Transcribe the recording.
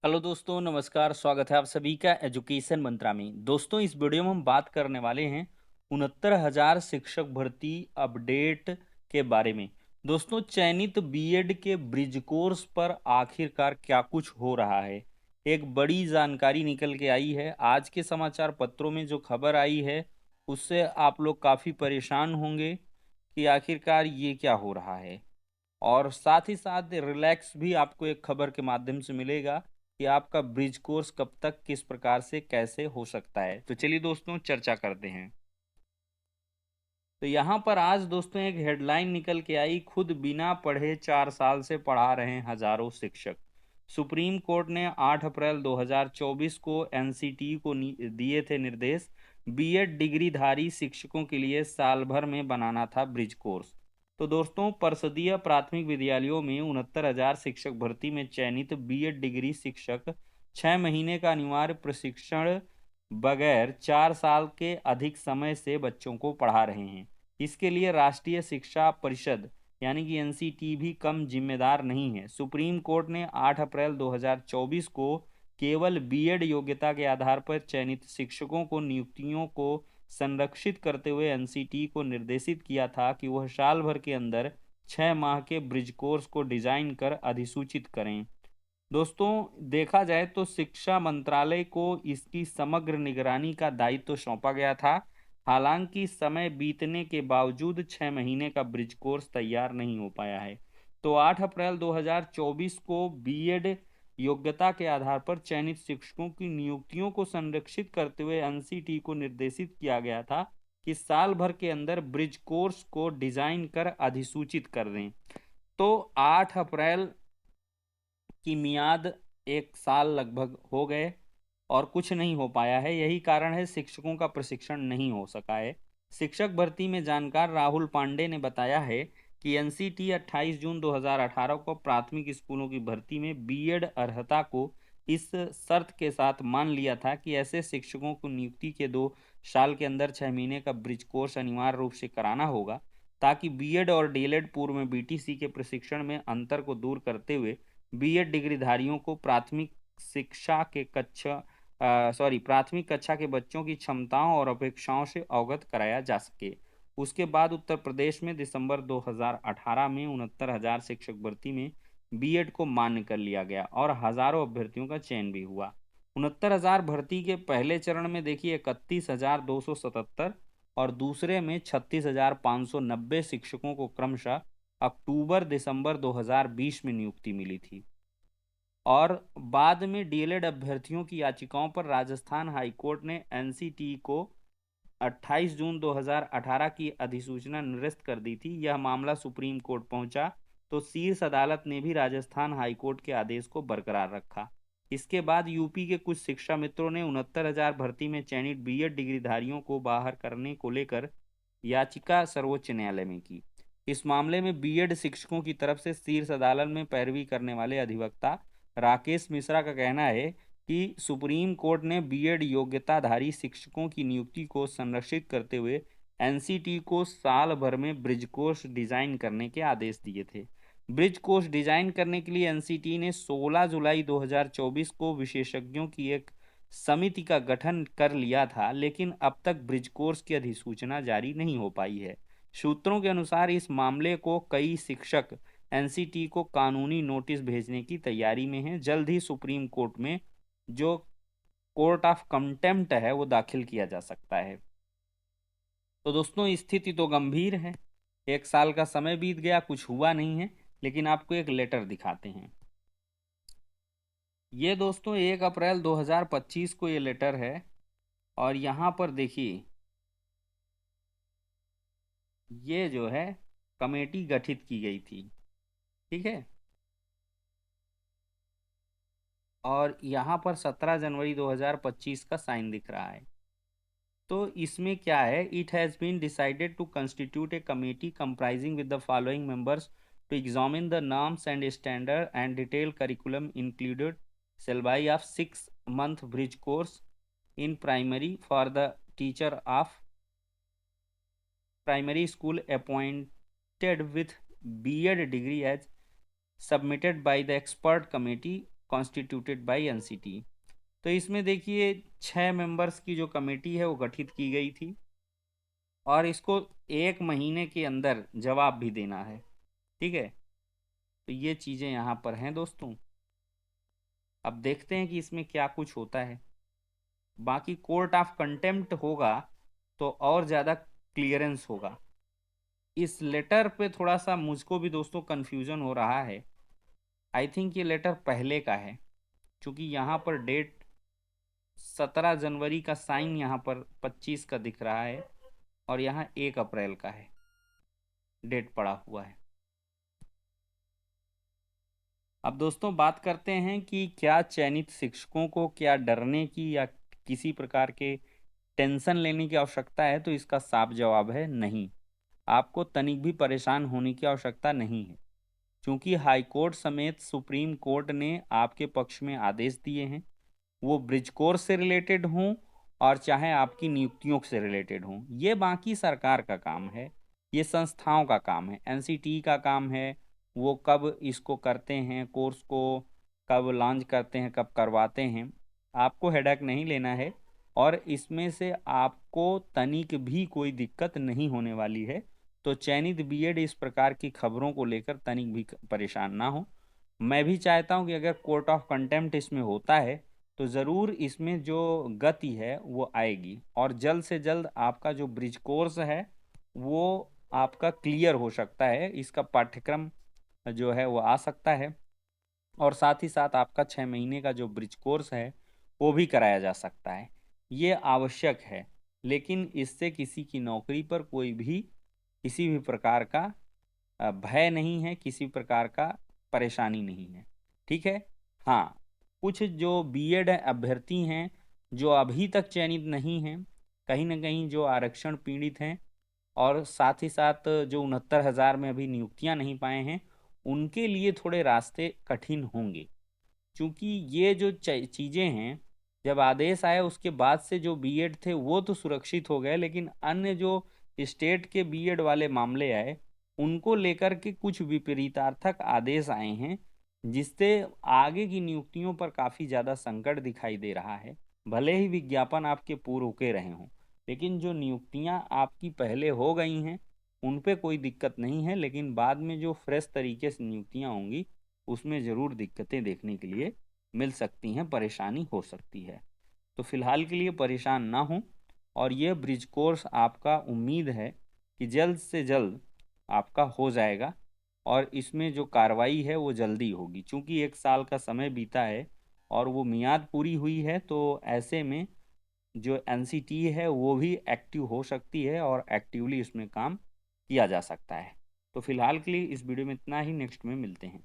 Hello दोस्तों, नमस्कार। स्वागत है आप सभी का एजुकेशन मंत्रा में। दोस्तों, इस वीडियो में हम बात करने वाले हैं 69,000 शिक्षक भर्ती अपडेट के बारे में। दोस्तों, चयनित बीएड के ब्रिज कोर्स पर आखिरकार क्या कुछ हो रहा है, एक बड़ी जानकारी निकल के आई है। आज के समाचार पत्रों में जो खबर आई है उससे आप लोग काफ़ी परेशान होंगे कि आखिरकार ये क्या हो रहा है। और साथ ही साथ रिलैक्स भी आपको एक खबर के माध्यम से मिलेगा कि आपका ब्रिज कोर्स कब तक, किस प्रकार से, कैसे हो सकता है। तो चलिए दोस्तों, चर्चा करते हैं। तो यहाँ पर आज दोस्तों एक हेडलाइन निकल के आई, खुद बिना पढ़े 4 साल से पढ़ा रहे हैं हजारों शिक्षक। सुप्रीम कोर्ट ने 8 अप्रैल 2024 को एनसीटी को दिए थे निर्देश, बीएड डिग्रीधारी शिक्षकों के लिए साल भर में बनाना था ब्रिज कोर्स। तो दोस्तों, परिषदीय प्राथमिक विद्यालयों में 69,000 शिक्षक भर्ती में चयनित बीएड डिग्री शिक्षक 6 महीने का अनिवार्य प्रशिक्षण बगैर 4 साल के अधिक समय से बच्चों को पढ़ा रहे हैं। इसके लिए राष्ट्रीय शिक्षा परिषद यानी कि एनसीटी भी कम जिम्मेदार नहीं है। सुप्रीम कोर्ट ने 8 अप्रैल 2024 को केवल बीएड योग्यता के आधार पर चयनित शिक्षकों को नियुक्तियों को संरक्षित करते हुए एनसीटी को निर्देशित किया था कि वह साल भर के अंदर 6 माह के ब्रिज कोर्स को डिजाइन कर अधिसूचित करें। दोस्तों, देखा जाए तो शिक्षा मंत्रालय को इसकी समग्र निगरानी का दायित्व सौंपा गया था। हालांकि समय बीतने के बावजूद 6 महीने का ब्रिज कोर्स तैयार नहीं हो पाया है। तो 8 अप्रैल 2024 को बीएड योग्यता के आधार पर चयनित शिक्षकों की नियुक्तियों को संरक्षित करते हुए एनसीटी को निर्देशित किया गया था कि साल भर के अंदर ब्रिज कोर्स को डिजाइन कर अधिसूचित कर दें। तो 8 अप्रैल की मियाद, 1 साल लगभग हो गए और कुछ नहीं हो पाया है। यही कारण है शिक्षकों का प्रशिक्षण नहीं हो सका है। शिक्षक भर्ती में जानकार राहुल पांडे ने बताया है कि एनसीटी 28 जून 2018 को प्राथमिक स्कूलों की भर्ती में बीएड अर्हता को इस शर्त के साथ मान लिया था कि ऐसे शिक्षकों को नियुक्ति के 2 साल के अंदर 6 महीने का ब्रिज कोर्स अनिवार्य रूप से कराना होगा, ताकि बीएड और डीएलएड पूर्व में बीटीसी के प्रशिक्षण में अंतर को दूर करते हुए बीएड डिग्रीधारियों को शिक्षा के कक्षा प्राथमिक कक्षा के बच्चों की क्षमताओं और अपेक्षाओं से अवगत कराया जा सके। उसके बाद उत्तर प्रदेश में दिसंबर 2018 में 69,000 शिक्षक भर्ती में बीएड को मान्य कर लिया गया और हजारों अभ्यर्थियों का चयन भी हुआ। 69,000 भर्ती के पहले चरण में देखिए 31,277 और दूसरे में 36,590 शिक्षकों को क्रमशः अक्टूबर दिसंबर 2020 में नियुक्ति मिली थी। और बाद में डीएलएड अभ्यर्थियों की याचिकाओं पर राजस्थान हाईकोर्ट ने एनसीटी को 28 जून 2018 की अधिसूचना निरस्त कर दी थी। यह मामला सुप्रीम कोर्ट पहुंचा तो शीर्ष अदालत ने भी राजस्थान हाईकोर्ट के आदेश को बरकरार रखा। इसके बाद यूपी के कुछ शिक्षा मित्रों ने 69,000 भर्ती में चयनित बीएड डिग्रीधारियों को बाहर करने को लेकर याचिका सर्वोच्च न्यायालय में की। इस मामले में बीएड शिक्षकों की तरफ से शीर्ष अदालत में पैरवी करने वाले अधिवक्ता राकेश मिश्रा का कहना है कि सुप्रीम कोर्ट ने बीएड योग्यताधारी शिक्षकों की नियुक्ति को संरक्षित करते हुए एनसीटी को साल भर में ब्रिज कोर्स डिजाइन करने के आदेश दिए थे। ब्रिज कोर्स डिजाइन करने के लिए एनसीटी ने 16 जुलाई 2024 को विशेषज्ञों की एक समिति का गठन कर लिया था, लेकिन अब तक ब्रिज कोर्स की अधिसूचना जारी नहीं हो पाई है। सूत्रों के अनुसार इस मामले को कई शिक्षक एनसीटी को कानूनी नोटिस भेजने की तैयारी में हैं। जल्द ही सुप्रीम कोर्ट में जो कोर्ट ऑफ कंटेम्प्ट है वो दाखिल किया जा सकता है। तो दोस्तों, स्थिति तो गंभीर है। 1 साल का समय बीत गया, कुछ हुआ नहीं है। लेकिन आपको एक लेटर दिखाते हैं। ये दोस्तों 1 अप्रैल 2025 को ये लेटर है और यहाँ पर देखिए, ये जो है कमेटी गठित की गई थी, ठीक है। और यहाँ पर 17 जनवरी 2025 का साइन दिख रहा है। तो इसमें क्या है, it has been decided to constitute a committee comprising with the following members to examine the norms and standard and detail curriculum included syllabus of 6 month bridge course in primary for the teacher of primary school appointed with BEd degree as submitted by the expert committee constituted by NCT. तो इसमें देखिए 6 members की जो committee है वो गठित की गई थी और इसको 1 महीने के अंदर जवाब भी देना है। ठीक है, तो ये चीज़ें यहाँ पर हैं दोस्तों। अब देखते हैं कि इसमें क्या कुछ होता है। बाकी कोर्ट ऑफ कंटेम्प्ट होगा तो और ज़्यादा क्लियरेंस होगा। इस लेटर पे थोड़ा सा मुझको भी दोस्तों कन्फ्यूज़न हो रहा है। आई थिंक ये लेटर पहले का है, क्योंकि यहाँ पर डेट 17 जनवरी का साइन यहाँ पर 25 का दिख रहा है और यहाँ 1 अप्रैल का है डेट पड़ा हुआ है। अब दोस्तों बात करते हैं कि क्या चयनित शिक्षकों को क्या डरने की या किसी प्रकार के टेंशन लेने की आवश्यकता है, तो इसका साफ जवाब है नहीं। आपको तनिक भी परेशान होने की आवश्यकता नहीं है, क्योंकि हाई कोर्ट समेत सुप्रीम कोर्ट ने आपके पक्ष में आदेश दिए हैं, वो ब्रिज कोर्स से रिलेटेड हों और चाहे आपकी नियुक्तियों से रिलेटेड हों। ये बाकी सरकार का काम है, ये संस्थाओं का काम है, एनसीटी का काम है। वो कब इसको करते हैं, कोर्स को कब लॉन्च करते हैं, कब करवाते हैं, आपको हेडेक नहीं लेना है और इसमें से आपको तनिक भी कोई दिक्कत नहीं होने वाली है। तो चयनित बीएड इस प्रकार की खबरों को लेकर तनिक भी परेशान ना हो। मैं भी चाहता हूं कि अगर कोर्ट ऑफ कंटेम्प्ट इसमें होता है तो ज़रूर इसमें जो गति है वो आएगी और जल्द से जल्द आपका जो ब्रिज कोर्स है वो आपका क्लियर हो सकता है, इसका पाठ्यक्रम जो है वो आ सकता है और साथ ही साथ आपका 6 महीने का जो ब्रिज कोर्स है वो भी कराया जा सकता है। ये आवश्यक है, लेकिन इससे किसी की नौकरी पर कोई भी किसी भी प्रकार का भय नहीं है, किसी प्रकार का परेशानी नहीं है। ठीक है। हाँ, कुछ जो बीएड अभ्यर्थी हैं जो अभी तक चयनित नहीं हैं, कहीं ना कहीं जो आरक्षण पीड़ित हैं और साथ ही साथ जो 69,000 में अभी नियुक्तियां नहीं पाए हैं, उनके लिए थोड़े रास्ते कठिन होंगे, क्योंकि ये जो चीज़ें हैं, जब आदेश आया उसके बाद से जो बीएड थे वो तो सुरक्षित हो गए, लेकिन अन्य जो स्टेट के बीएड वाले मामले आए उनको लेकर के कुछ विपरीतार्थक आदेश आए हैं, जिससे आगे की नियुक्तियों पर काफ़ी ज़्यादा संकट दिखाई दे रहा है। भले ही विज्ञापन आपके पूर्व के रहे हों, लेकिन जो नियुक्तियां आपकी पहले हो गई हैं उन पे कोई दिक्कत नहीं है, लेकिन बाद में जो फ्रेश तरीके से नियुक्तियां होंगी उसमें ज़रूर दिक्कतें देखने के लिए मिल सकती हैं, परेशानी हो सकती है। तो फिलहाल के लिए परेशान ना हो और ये ब्रिज कोर्स आपका उम्मीद है कि जल्द से जल्द आपका हो जाएगा और इसमें जो कार्रवाई है वो जल्दी होगी, क्योंकि 1 साल का समय बीता है और वो मियाद पूरी हुई है। तो ऐसे में जो एनसीटी है वो भी एक्टिव हो सकती है और एक्टिवली इसमें काम किया जा सकता है। तो फिलहाल के लिए इस वीडियो में इतना ही, नेक्स्ट में मिलते हैं।